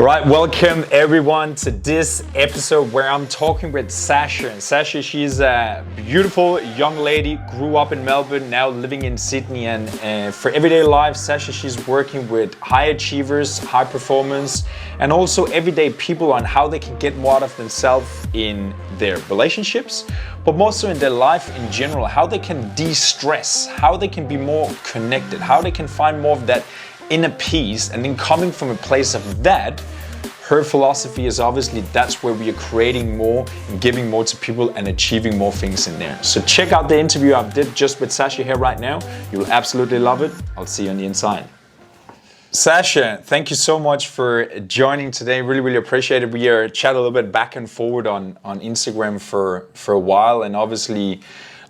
Right, welcome everyone to this episode where I'm talking with Sasha. And Sasha, she's a beautiful young lady, grew up in Melbourne, now living in Sydney. And for everyday life, Sasha, she's working with high achievers, high performance, and also everyday people on how they can get more out of themselves in their relationships, but more so in their life in general, how they can de-stress, how they can be more connected, how they can find more of that inner peace. And then coming from a place of that, her philosophy is obviously that's where we are creating more and giving more to people and achieving more things in there. So check out the interview I did just with Sasha here right now. You'll absolutely love it. I'll see you on the inside. Sasha, thank you so much for joining today. Really appreciate it. We are chatting a little bit back and forward on Instagram for a while, and obviously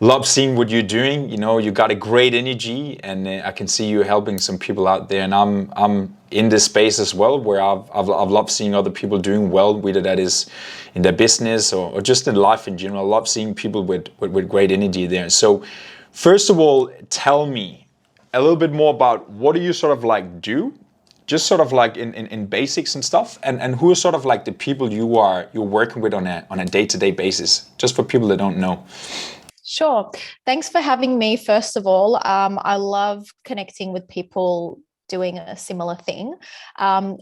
love seeing what you're doing. You know, you got a great energy, and I can see you helping some people out there. And I'm in this space as well, where I've loved seeing other people doing well, whether that is in their business or just in life in general. I love seeing people with great energy there. So first of all, tell me a little bit more about what do you sort of like do, just sort of like in basics and stuff, and who are sort of like the people you're working with on a day-to-day basis, just for people that don't know. Sure. Thanks for having me. First of all, I love connecting with people doing a similar thing.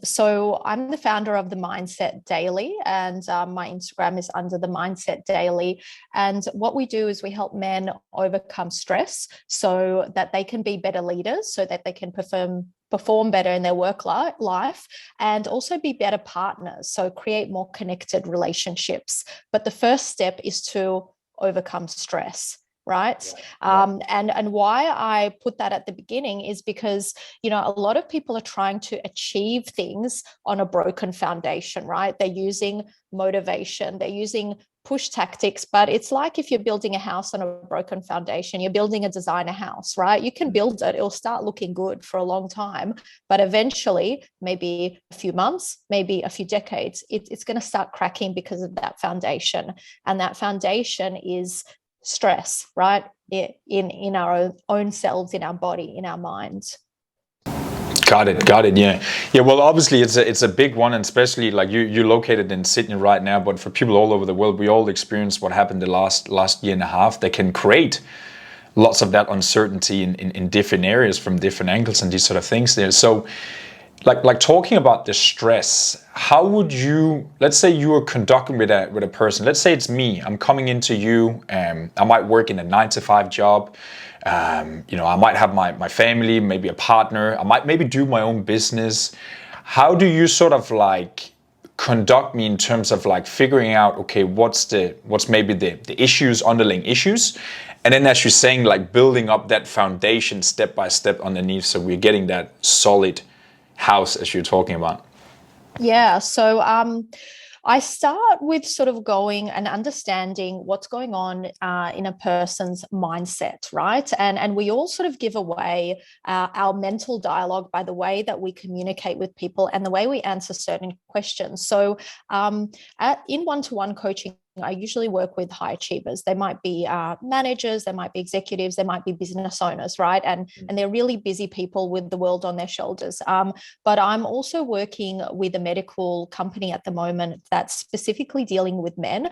So I'm the founder of the Mindset Daily, and my Instagram is under the Mindset Daily. And what we do is we help men overcome stress so that they can be better leaders, so that they can perform better in their work life, and also be better partners, so create more connected relationships. But the first step is to overcome stress, right? Yeah. And why I put that at the beginning is because, you know, a lot of people are trying to achieve things on a broken foundation, right? They're using motivation, they're using push tactics, but it's like if you're building a house on a broken foundation, you're building a designer house, right? You can build it, it'll start looking good for a long time, but eventually, maybe a few months, maybe a few decades, it's going to start cracking because of that foundation. And that foundation is stress, right? In our own selves, in our body, in our minds. Got it. Yeah. Well, obviously it's a big one, and especially like you're located in Sydney right now. But for people all over the world, we all experienced what happened the last year and a half. That can create lots of that uncertainty in different areas from different angles and these sort of things there. So, like talking about the stress, how would you? Let's say you are conducting with a person. Let's say it's me. I'm coming into you. I might work in a 9-to-5 job. I might have my family, maybe a partner. I might maybe do my own business. How do you sort of like conduct me in terms of like figuring out, okay, what's maybe the issues, underlying issues, and then as you're saying, like building up that foundation step by step underneath, so we're getting that solid house as you're talking about. Yeah. So I start with sort of going and understanding what's going on in a person's mindset, right? And we all sort of give away our mental dialogue by the way that we communicate with people and the way we answer certain questions. So in one-to-one coaching, I usually work with high achievers. They might be managers, they might be executives, they might be business owners, right? And they're really busy people with the world on their shoulders. But I'm also working with a medical company at the moment that's specifically dealing with men,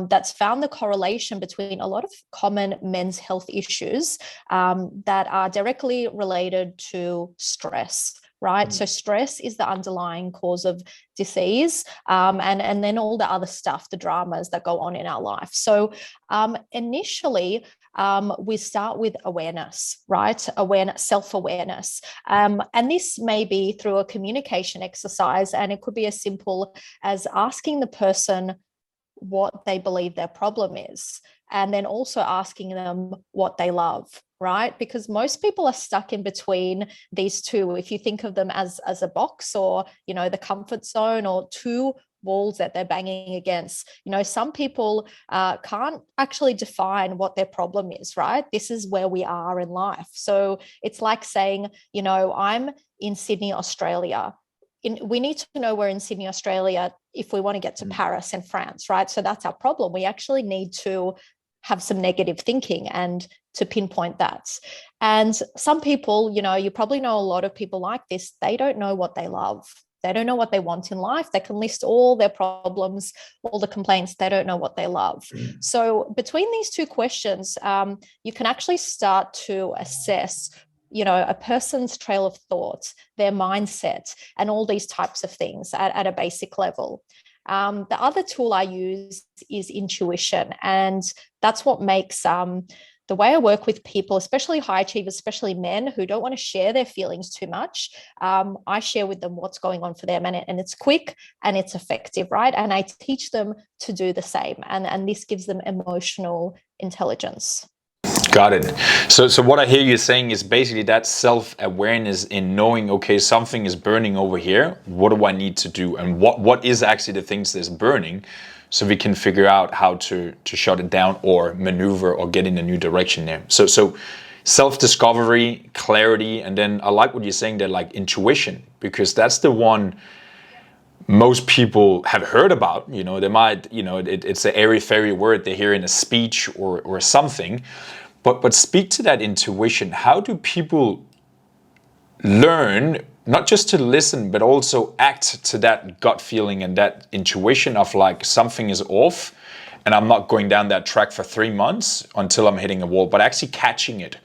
that's found the correlation between a lot of common men's health issues that are directly related to stress. Right. So stress is the underlying cause of disease, and then all the other stuff, the dramas that go on in our life. So initially, we start with awareness, right? Self-awareness. And this may be through a communication exercise, and it could be as simple as asking the person what they believe their problem is, and then also asking them what they love, right? Because most people are stuck in between these two. If you think of them as a box, or, you know, the comfort zone, or two walls that they're banging against. You know, some people can't actually define what their problem is, right? This is where we are in life. So it's like saying, you know, I'm in Sydney, Australia. We need to know we're in Sydney, Australia, if we want to get to Paris and France, right? So that's our problem. We actually need to have some negative thinking and to pinpoint that. And some people, you know, you probably know a lot of people like this, they don't know what they love, They don't know what they want in life. They can list all their problems, all the complaints. They don't know what they love. So between these two questions, you can actually start to assess a person's trail of thought, their mindset, and all these types of things at a basic level. The other tool I use is intuition, and that's what makes the way I work with people, especially high achievers, especially men who don't want to share their feelings too much. I share with them what's going on for them, and it's quick and it's effective, right? And I teach them to do the same, and this gives them emotional intelligence. Got it. So what I hear you saying is basically that self-awareness in knowing, okay, something is burning over here. What do I need to do? And what is actually the things that's burning, so we can figure out how to shut it down or maneuver or get in a new direction there. So self-discovery, clarity, and then I like what you're saying there, like intuition, because that's the one most people have heard about. They might, it's an airy-fairy word they hear in a speech or something. But speak to that intuition. How do people learn not just to listen, but also act to that gut feeling and that intuition of like something is off and I'm not going down that track for 3 months until I'm hitting a wall, but actually catching it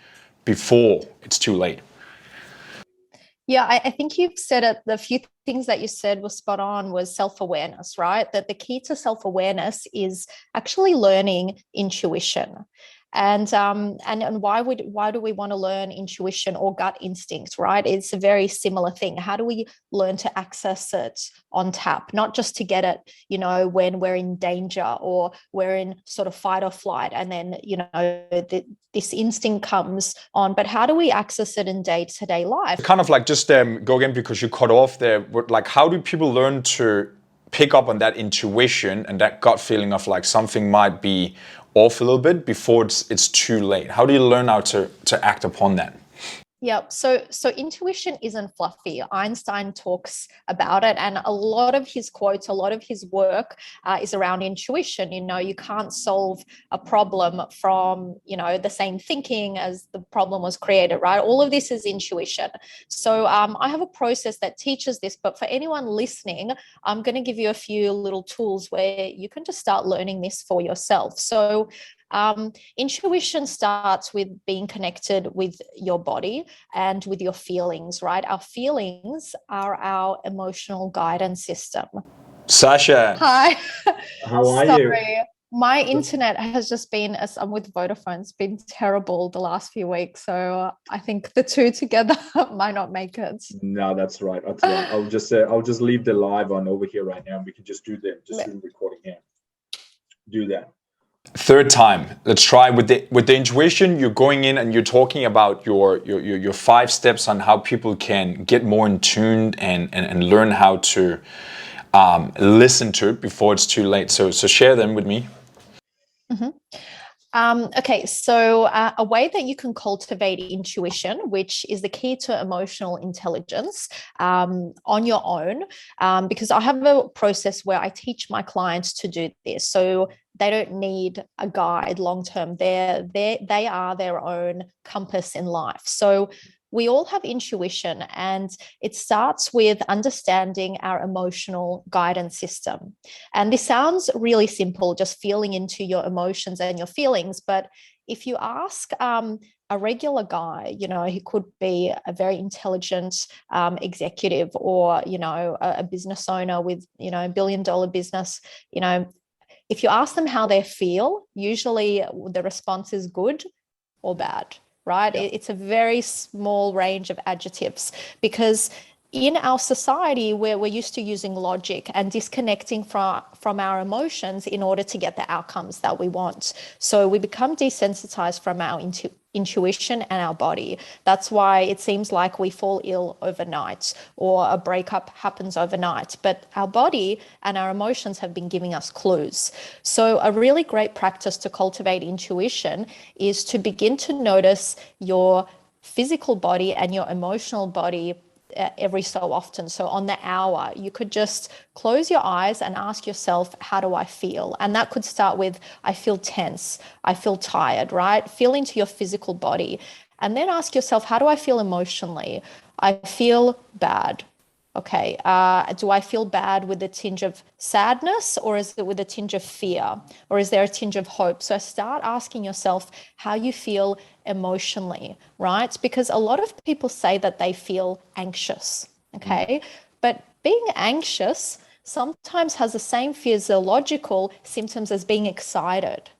before it's too late? Yeah, I think you've said it. The few things that you said were spot on. Was self-awareness, right? That the key to self-awareness is actually learning intuition. And why do we want to learn intuition or gut instinct, right? It's a very similar thing. How do we learn to access it on tap, not just to get it, when we're in danger or we're in sort of fight or flight, and then this instinct comes on, but how do we access it in day-to-day life? Kind of like just go again, because you cut off there. Like, how do people learn to pick up on that intuition and that gut feeling of like something might be off a little bit before it's too late? How do you learn how to act upon that? Yeah, so intuition isn't fluffy. Einstein talks about it, and a lot of his quotes, a lot of his work is around intuition. You can't solve a problem from, the same thinking as the problem was created, right? All of this is intuition. So I have a process that teaches this, but for anyone listening, I'm going to give you a few little tools where you can just start learning this for yourself. So intuition starts with being connected with your body and with your feelings, right? Our feelings are our emotional guidance system. Sasha. Hi. How are Sorry. you? My internet has just been, as I'm with Vodafone, it's been terrible the last few weeks. So I think the two together might not make it. No, that's right. That's right. I'll just leave the live on over here right now, and we can just do the recording here. Do that. Third time, let's try with the intuition. You're going in and you're talking about your 5 steps on how people can get more in tune and learn how to listen to it before it's too late. So share them with me. Mm-hmm. Okay, so a way that you can cultivate intuition, which is the key to emotional intelligence, on your own, because I have a process where I teach my clients to do this. So they don't need a guide long term. They are their own compass in life. So we all have intuition, and it starts with understanding our emotional guidance system. And this sounds really simple, just feeling into your emotions and your feelings. But if you ask a regular guy, he could be a very intelligent executive, or, a business owner with, $1 billion business, if you ask them how they feel, usually the response is good or bad. Right? Yeah. It's a very small range of adjectives, because in our society where we're used to using logic and disconnecting from our emotions in order to get the outcomes that we want. So we become desensitized from our intuition and our body. That's why it seems like we fall ill overnight, or a breakup happens overnight. But our body and our emotions have been giving us clues. So a really great practice to cultivate intuition is to begin to notice your physical body and your emotional body every so often. So on the hour, you could just close your eyes and ask yourself, how do I feel? And that could start with, I feel tense, I feel tired, right? Feel into your physical body. And then ask yourself, how do I feel emotionally? I feel bad. Okay, do I feel bad with a tinge of sadness, or is it with a tinge of fear, or is there a tinge of hope? So start asking yourself how you feel emotionally, right? Because a lot of people say that they feel anxious, okay? But being anxious sometimes has the same physiological symptoms as being excited.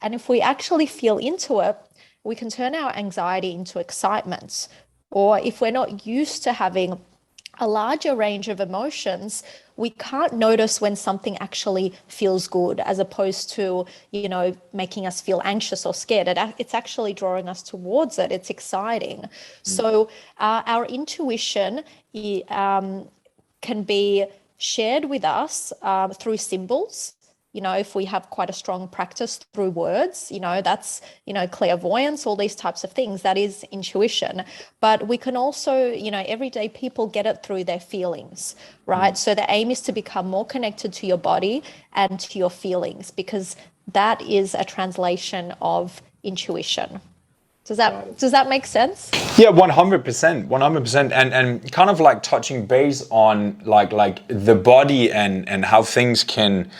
And if we actually feel into it, we can turn our anxiety into excitement. Or if we're not used to having a larger range of emotions, we can't notice when something actually feels good, as opposed to, making us feel anxious or scared. It's actually drawing us towards it. It's exciting. So our intuition can be shared with us through symbols. If we have quite a strong practice through words, that's, clairvoyance, all these types of things, that is intuition. But we can also, everyday people get it through their feelings, right? So the aim is to become more connected to your body and to your feelings, because that is a translation of intuition. Does that make sense? Yeah, 100%, 100%. And kind of like touching base on like the body and how things can,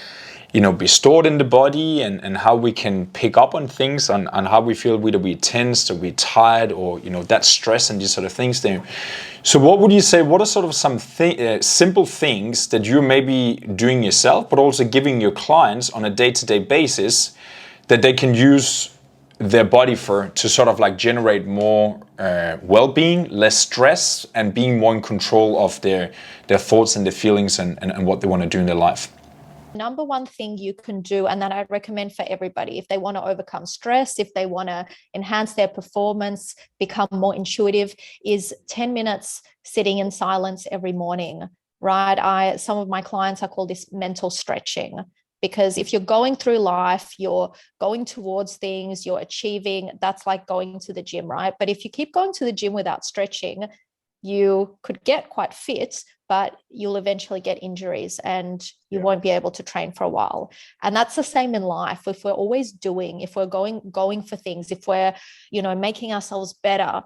be stored in the body, and how we can pick up on things, on how we feel, whether we're tense or we're tired, or, that stress and these sort of things there. So what would you say, what are sort of some simple things that you're maybe doing yourself, but also giving your clients on a day-to-day basis that they can use their body to sort of like generate more well-being, less stress, and being more in control of their thoughts and their feelings, and what they want to do in their life? Number one thing you can do, and that I'd recommend for everybody, if they want to overcome stress, if they want to enhance their performance, become more intuitive, is 10 minutes sitting in silence every morning, right? Some of my clients, I call this mental stretching, because if you're going through life, you're going towards things, you're achieving, that's like going to the gym, right? But if you keep going to the gym without stretching, you could get quite fit, but you'll eventually get injuries and you won't be able to train for a while. And that's the same in life. If we're always doing, if we're going for things, if we're, making ourselves better,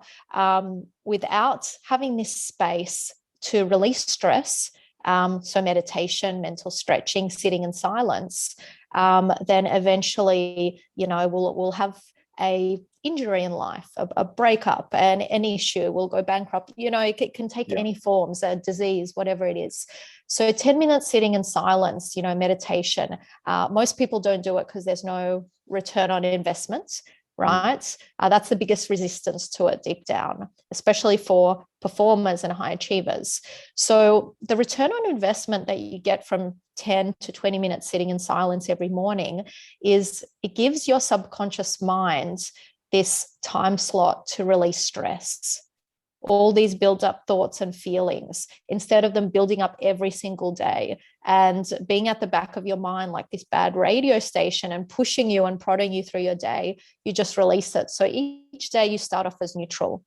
without having this space to release stress, so meditation, mental stretching, sitting in silence, then eventually, we'll have a injury in life, a breakup, an issue, will go bankrupt. It can take any forms, a disease, whatever it is. So 10 minutes sitting in silence, meditation. Most people don't do it because there's no return on investment, right? That's the biggest resistance to it deep down, especially for performers and high achievers. So the return on investment that you get from 10 to 20 minutes sitting in silence every morning is it gives your subconscious mind this time slot to release stress, all these build up thoughts and feelings, instead of them building up every single day and being at the back of your mind like this bad radio station and pushing you and prodding you through your day. You just release it. So each day you start off as neutral.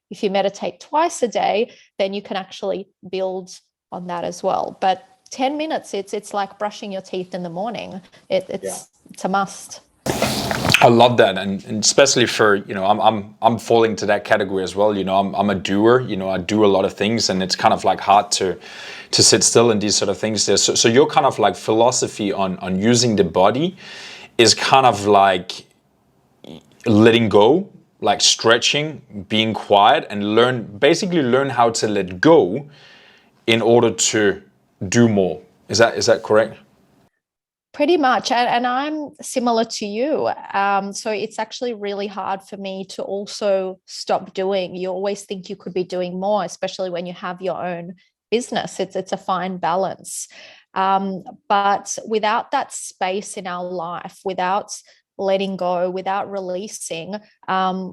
If you meditate twice a day, then you can actually build on that as well. But 10 minutes, it's like brushing your teeth in the morning. It's a must. I love that, and especially for, I'm falling to that category as well. I'm a doer. I do a lot of things, and it's kind of like hard to sit still in these sort of things there. So your kind of like philosophy on using the body is kind of like letting go, like stretching, being quiet, and basically learn how to let go in order to do more. Is that correct? Pretty much. And I'm similar to you. So it's actually really hard for me to also stop doing. You always think you could be doing more, especially when you have your own business. It's a fine balance. But without that space in our life, without letting go, without releasing,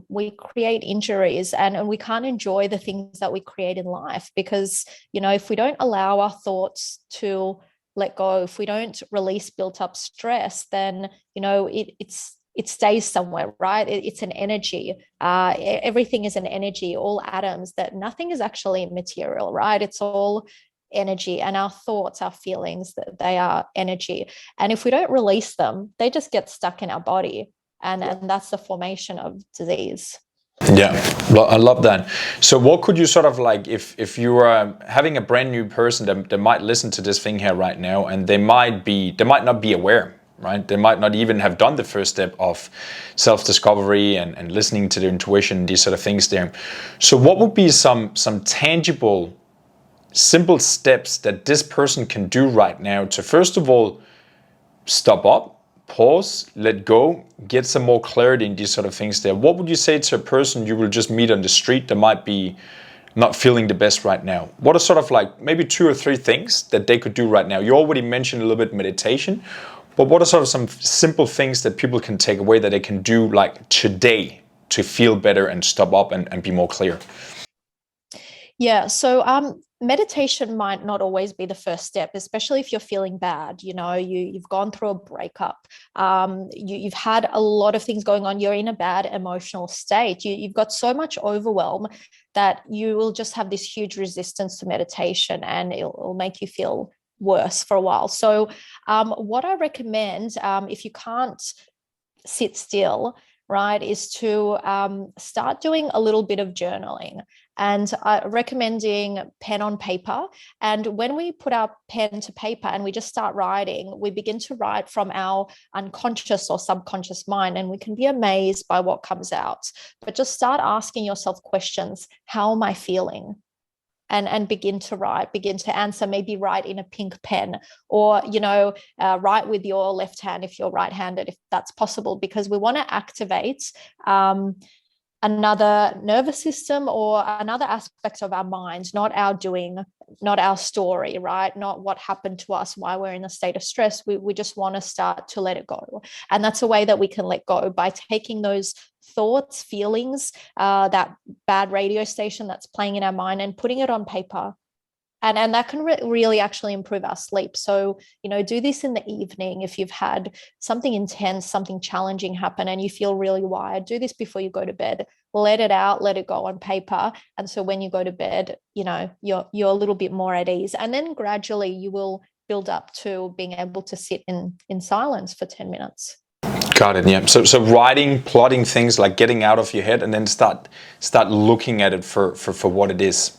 we create injuries, and we can't enjoy the things that we create in life, because, if we don't allow our thoughts to let go, if we don't release built up stress, then it stays somewhere, right? It's an energy. Everything is an energy, all atoms, that nothing is actually material, right? It's all energy, and our thoughts, our feelings, that they are energy. And if we don't release them, they just get stuck in our body, and that's the formation of disease. Yeah, I love that. So what could you sort of like, if you are having a brand new person that might listen to this thing here right now, and they might not be aware, right? They might not even have done the first step of self-discovery and listening to their intuition, these sort of things there. So what would be some tangible, simple steps that this person can do right now to, first of all, stop up, pause, let go, get some more clarity in these sort of things there? What would you say to a person you will just meet on the street that might be not feeling the best right now? What are sort of like maybe 2 or 3 things that they could do right now? You already mentioned a little bit meditation, but what are sort of some simple things that people can take away that they can do like today to feel better and stop up and be more clear? Yeah. So meditation might not always be the first step, especially if you're feeling bad. You've gone through a breakup. You've had a lot of things going on. You're in a bad emotional state. You've got so much overwhelm that you will just have this huge resistance to meditation, and it'll make you feel worse for a while. So what I recommend, if you can't sit still, right, is to start doing a little bit of journaling, and recommending pen on paper. And when we put our pen to paper and we just start writing, we begin to write from our unconscious or subconscious mind, and we can be amazed by what comes out. But just start asking yourself questions. How am I feeling? And begin to write, begin to answer, maybe write in a pink pen, or write with your left hand if you're right-handed, if that's possible, because we want to activate another nervous system or another aspect of our mind, not our doing, not our story, right? Not what happened to us, why we're in a state of stress. We just want to start to let it go. And that's a way that we can let go, by taking those thoughts, feelings, that bad radio station that's playing in our mind, and putting it on paper. And that can really actually improve our sleep. So, do this in the evening. If you've had something intense, something challenging happen, and you feel really wired, do this before you go to bed. Let it out, let it go on paper. And so when you go to bed, you're a little bit more at ease. And then gradually you will build up to being able to sit in silence for 10 minutes. Got it. Yeah. So writing, plotting things, like getting out of your head, and then start looking at it for what it is.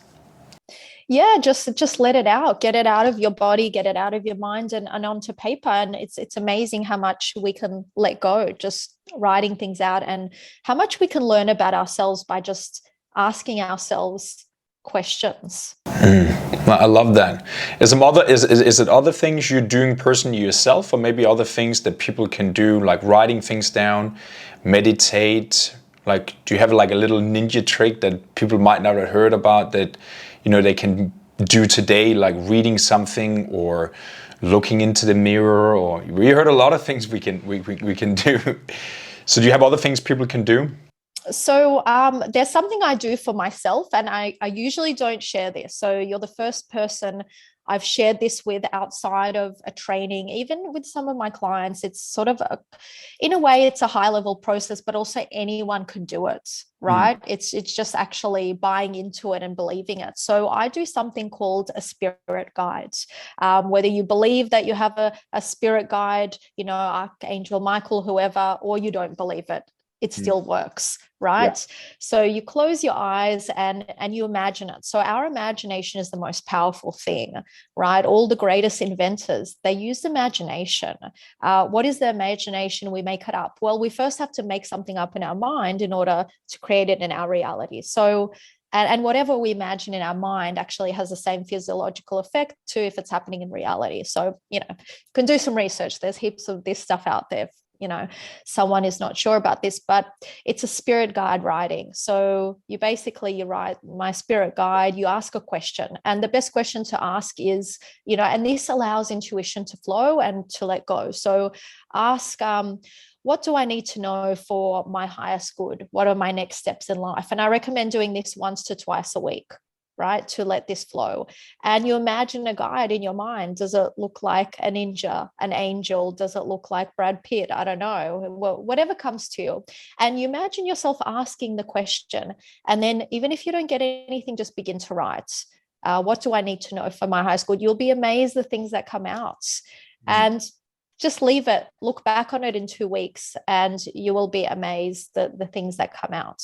Yeah, just let it out, get it out of your body, get it out of your mind, and onto paper. And it's amazing how much we can let go just writing things out, and how much we can learn about ourselves by just asking ourselves questions. I love that. Is it other things you're doing personally yourself, or maybe other things that people can do, like writing things down, meditate? Like, do you have like a little ninja trick that people might not have heard about that they can do today, like reading something or looking into the mirror? Or we heard a lot of things we can do. So do you have other things people can do? So there's something I do for myself, and I usually don't share this. So you're the first person I've shared this with outside of a training. Even with some of my clients, it's sort of in a way, it's a high level process, but also anyone can do it, right? It's just actually buying into it and believing it. So I do something called a spirit guide. Whether you believe that you have a spirit guide, Archangel Michael, whoever, or you don't believe it still works, right? Yeah. So you close your eyes and you imagine it. So our imagination is the most powerful thing, right? All the greatest inventors, they used imagination. What is the imagination? We make it up. Well, we first have to make something up in our mind in order to create it in our reality. So and whatever we imagine in our mind actually has the same physiological effect to if it's happening in reality. So, you can do some research. There's heaps of this stuff out there. Someone is not sure about this, but it's a spirit guide writing. So you write my spirit guide, you ask a question, and the best question to ask is, and this allows intuition to flow and to let go. So ask, what do I need to know for my highest good? What are my next steps in life? And I recommend doing this once to twice a week, right? To let this flow. And you imagine a guide in your mind. Does it look like a ninja, an angel? Does it look like Brad Pitt? I don't know. Whatever comes to you. And you imagine yourself asking the question. And then even if you don't get anything, just begin to write. What do I need to know for my highest good? You'll be amazed the things that come out. And just leave it. Look back on it in 2 weeks and you will be amazed the things that come out.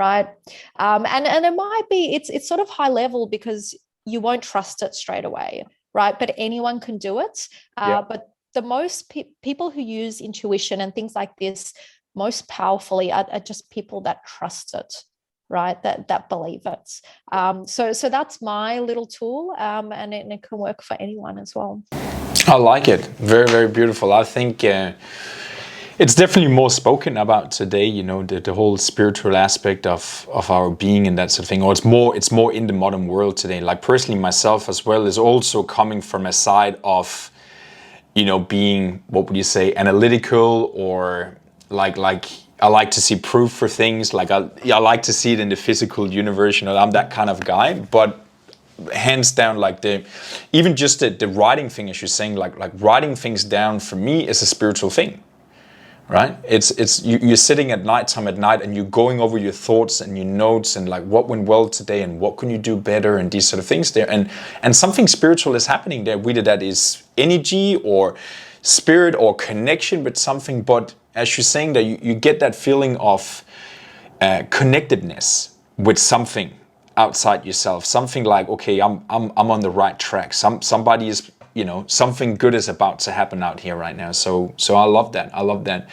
right? And it might be, it's sort of high level because you won't trust it straight away, right? But anyone can do it. But the most people who use intuition and things like this most powerfully are just people that trust it, right? That believe it. So that's my little tool, and it can work for anyone as well. I like it. Very, very beautiful. I think it's definitely more spoken about today, you know, the whole spiritual aspect of our being and that sort of thing. Or it's more in the modern world today. Like personally myself as well is also coming from a side of, you know, being, what would you say, analytical, or like I like to see proof for things. Like I like to see it in the physical universe. You know, I'm that kind of guy. But hands down, like even just the writing thing, as you're saying, like writing things down for me is a spiritual thing, right? It's you're sitting at night and you're going over your thoughts and your notes and like what went well today and what can you do better and these sort of things there, and something spiritual is happening there, whether that is energy or spirit or connection with something. But as you're saying that you get that feeling of connectedness with something outside yourself, something like, okay, I'm on the right track. Somebody is, you know, something good is about to happen out here right now. So I love that. I love that.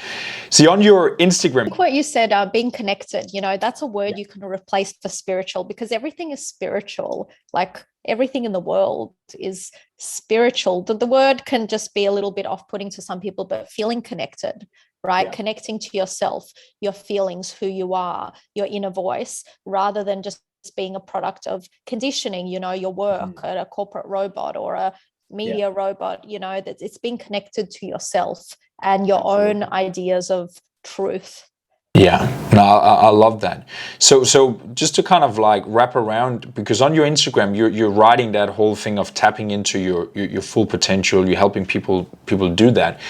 See, on your Instagram, what you said, being connected, you know, that's a word you can replace for spiritual, because everything is spiritual. Like everything in the world is spiritual. The word can just be a little bit off-putting to some people, but feeling connected, right? Connecting to yourself, your feelings, who you are, your inner voice, rather than just being a product of conditioning, you know, your work at a corporate robot or a media robot, you know, that it's being connected to yourself and your own ideas of truth. Yeah, no, I love that. So just to kind of like wrap around, because on your Instagram you're writing that whole thing of tapping into your full potential. You're helping people do that,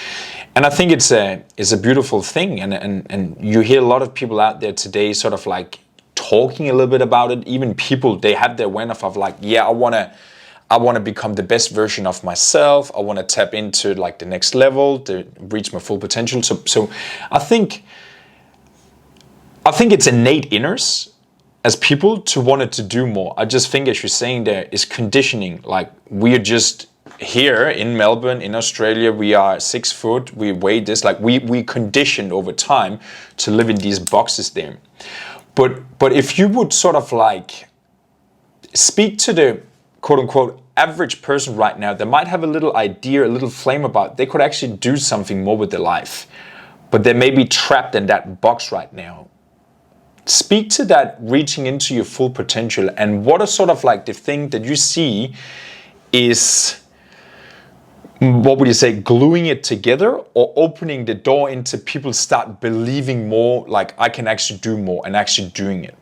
and I think it's a beautiful thing. And you hear a lot of people out there today sort of like talking a little bit about it. Even people, they have their awareness of like, yeah, I want to become the best version of myself. I want to tap into like the next level to reach my full potential. So I think it's innate in us as people to want it to do more. I just think, as you're saying, there is conditioning. Like we are just here in Melbourne, in Australia, we are 6 foot, we weigh this, like we conditioned over time to live in these boxes there. But if you would sort of like speak to the quote unquote average person right now, they might have a little idea, a little flame about they could actually do something more with their life, but they may be trapped in that box right now. Speak to that reaching into your full potential, and what are sort of like the thing that you see is, what would you say, gluing it together or opening the door into people start believing more, like I can actually do more and actually doing it?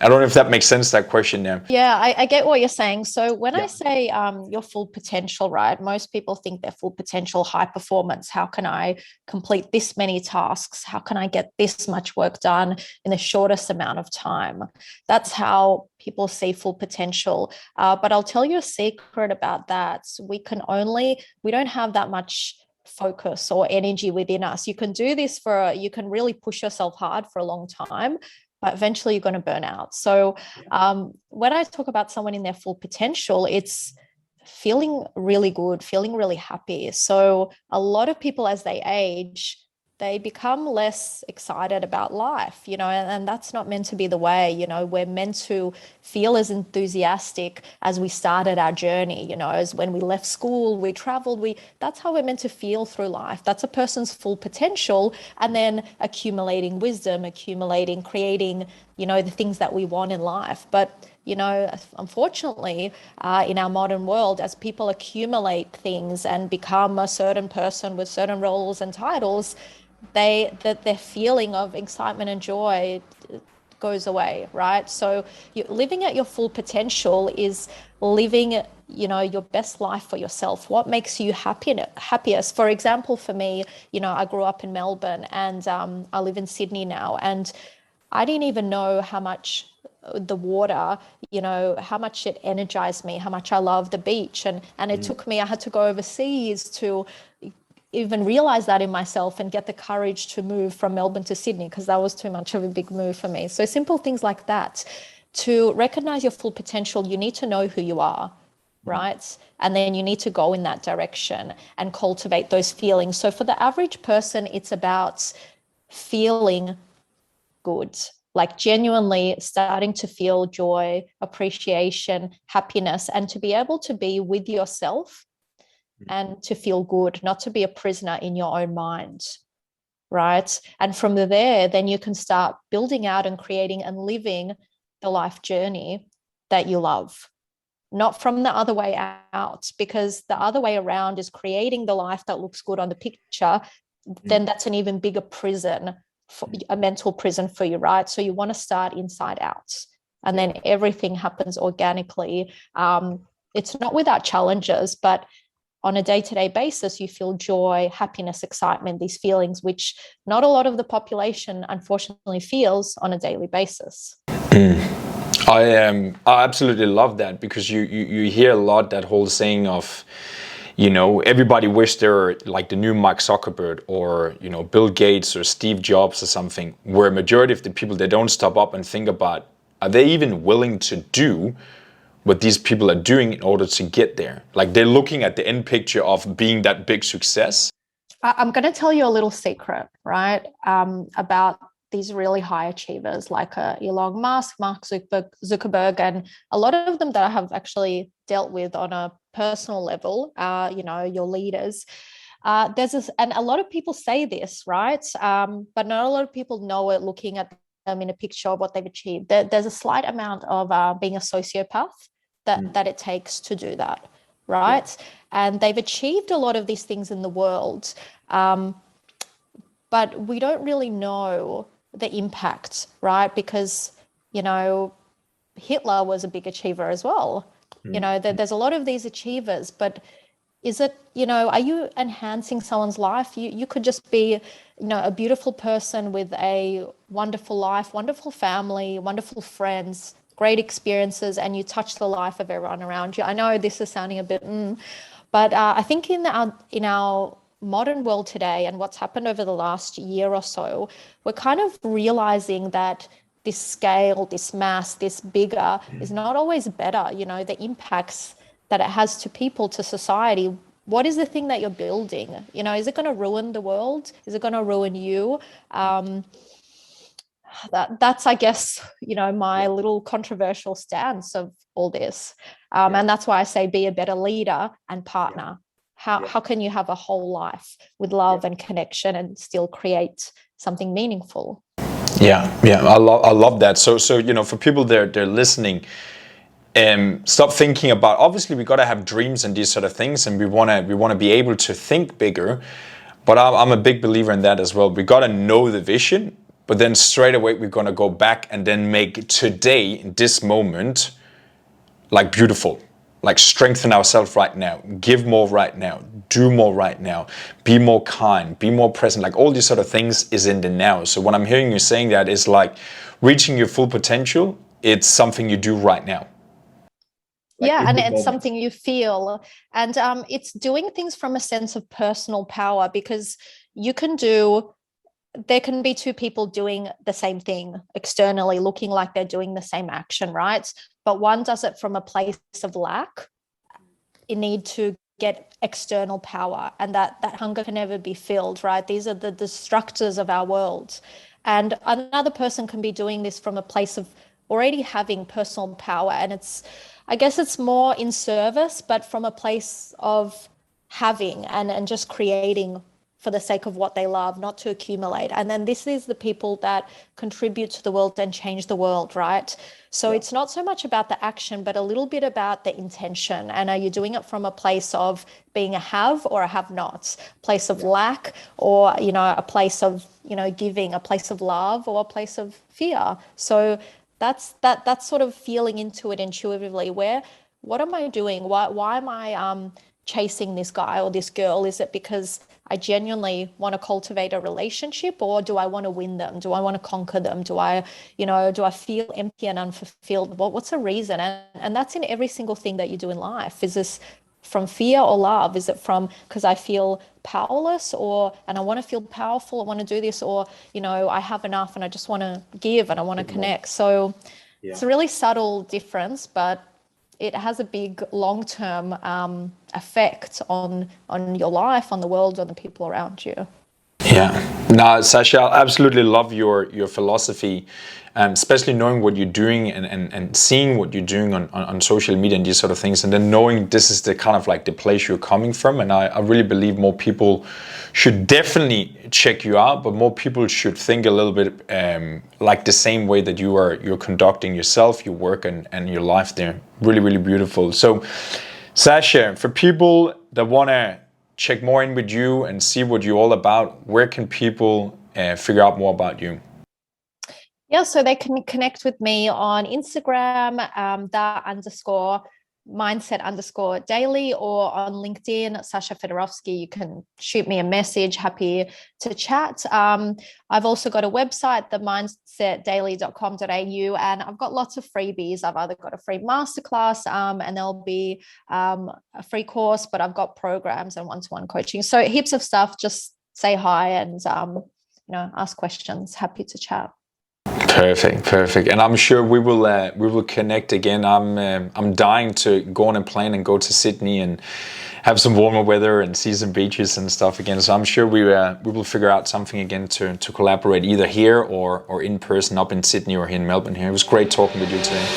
I don't know if that makes sense, that question there. Yeah, I get what you're saying. So when I say your full potential, right, most people think their full potential, high performance. How can I complete this many tasks? How can I get this much work done in the shortest amount of time? That's how people see full potential. But I'll tell you a secret about that. We don't have that much focus or energy within us. You can do this you can really push yourself hard for a long time, but eventually you're going to burn out. So when I talk about someone in their full potential, it's feeling really good, feeling really happy. So a lot of people, as they age, they become less excited about life, you know, and that's not meant to be the way. You know, we're meant to feel as enthusiastic as we started our journey, you know, as when we left school, we traveled, that's how we're meant to feel through life. That's a person's full potential. And then accumulating wisdom, creating, you know, the things that we want in life. But you know, unfortunately, in our modern world, as people accumulate things and become a certain person with certain roles and titles, their feeling of excitement and joy goes away, right? So living at your full potential is living, you know, your best life for yourself. What makes you happiest? For example, for me, you know, I grew up in Melbourne and I live in Sydney now, and I didn't even know how much the water, you know, how much it energized me, how much I love the beach. And it took me, I had to go overseas to even realize that in myself and get the courage to move from Melbourne to Sydney, because that was too much of a big move for me. So simple things like that. To recognize your full potential, you need to know who you are, right? And then you need to go in that direction and cultivate those feelings. So for the average person, it's about feeling good, like genuinely starting to feel joy, appreciation, happiness, and to be able to be with yourself and to feel good, not to be a prisoner in your own mind, right? And from there, then you can start building out and creating and living the life journey that you love, not from the other way out, because the other way around is creating the life that looks good on the picture. Then that's an even bigger prison, a mental prison for you, right? So you want to start inside out, and then everything happens organically. It's not without challenges, but on a day-to-day basis, you feel joy, happiness, excitement, these feelings, which not a lot of the population, unfortunately, feels on a daily basis. I absolutely love that, because you hear a lot that whole saying of, everybody wish they were like the new Mark Zuckerberg or, Bill Gates or Steve Jobs or something, where a majority of the people, they don't stop up and think about, are they even willing to do what these people are doing in order to get there? Like, they're looking at the end picture of being that big success. I'm going to tell you a little secret, right? About these really high achievers like Elon Musk, Mark Zuckerberg, and a lot of them that I have actually dealt with on a personal level, your leaders. There's this, and a lot of people say this, right? But not a lot of people know it looking at them in a picture of what they've achieved. There's a slight amount of being a sociopath that it takes to do that, right? Yeah. And they've achieved a lot of these things in the world, but we don't really know the impact, right? Because, Hitler was a big achiever as well. There's a lot of these achievers, but is it, are you enhancing someone's life? You could just be, a beautiful person with a wonderful life, wonderful family, wonderful friends, great experiences, and you touch the life of everyone around you. I know this is sounding a bit, but I think in our modern world today and what's happened over the last year or so, we're kind of realizing that this scale, this mass, this bigger is not always better. The impacts that it has to people, to society. What is the thing that you're building? Is it going to ruin the world? Is it going to ruin you? That's, I guess, my little controversial stance of all this. And that's why I say be a better leader and partner. How can you have a whole life with love and connection and still create something meaningful? Yeah, I love that. So for people they're listening, stop thinking about, obviously we got to have dreams and these sort of things, and we want to be able to think bigger. But I'm a big believer in that as well. We got to know the vision, but then straight away we're going to go back and then make today, this moment, like beautiful. Like, strengthen ourselves right now, give more right now, do more right now, be more kind, be more present. Like, all these sort of things is in the now. So when I'm hearing you saying that, is like reaching your full potential, it's something you do right now. Like, and it's something you feel. And it's doing things from a sense of personal power, because there can be two people doing the same thing externally, looking like they're doing the same action, right? But one does it from a place of lack, in need to get external power, and that hunger can never be filled, right? These are the destructors of our world. And another person can be doing this from a place of already having personal power, and I guess it's more in service, but from a place of having and just creating for the sake of what they love, not to accumulate. And then this is the people that contribute to the world and change the world, right? So it's not so much about the action, but a little bit about the intention. And are you doing it from a place of being a have or a have not, place of lack, or, a place of, giving, a place of love, or a place of fear? So that's sort of feeling into it intuitively. What am I doing? Why am I chasing this guy or this girl? Is it because I genuinely want to cultivate a relationship, or do I want to win them? Do I want to conquer them? Do I feel empty and unfulfilled? What's the reason? And that's in every single thing that you do in life. Is this from fear or love? Is it from because I feel powerless, and I want to feel powerful, I want to do this, or I have enough and I just want to give and I want to connect. So it's a really subtle difference, but it has a big long-term effect on your life, on the world, on the people around you. Yeah. Now, Sasha, I absolutely love your philosophy, especially knowing what you're doing and seeing what you're doing on social media and these sort of things, and then knowing this is the kind of like the place you're coming from. And I really believe more people should definitely check you out, but more people should think a little bit like the same way that you're conducting yourself, your work and your life there. Really, really beautiful. So, Sasha, for people that want to check more in with you and see what you're all about, where can people figure out more about you? Yeah, so they can connect with me on Instagram, _mindset_daily, or on LinkedIn, Sasha Fedorovsky. You can shoot me a message. Happy to chat. I've also got a website, themindsetdaily.com.au, and I've got lots of freebies. I've either got a free masterclass and there'll be a free course, but I've got programs and one-to-one coaching. So heaps of stuff. Just say hi and ask questions. Happy to chat. Perfect. And I'm sure we will connect again. I'm dying to go on a plane and go to Sydney and have some warmer weather and see some beaches and stuff again. So I'm sure we will figure out something again to collaborate either here or in person up in Sydney or here in Melbourne here. It was great talking with you today.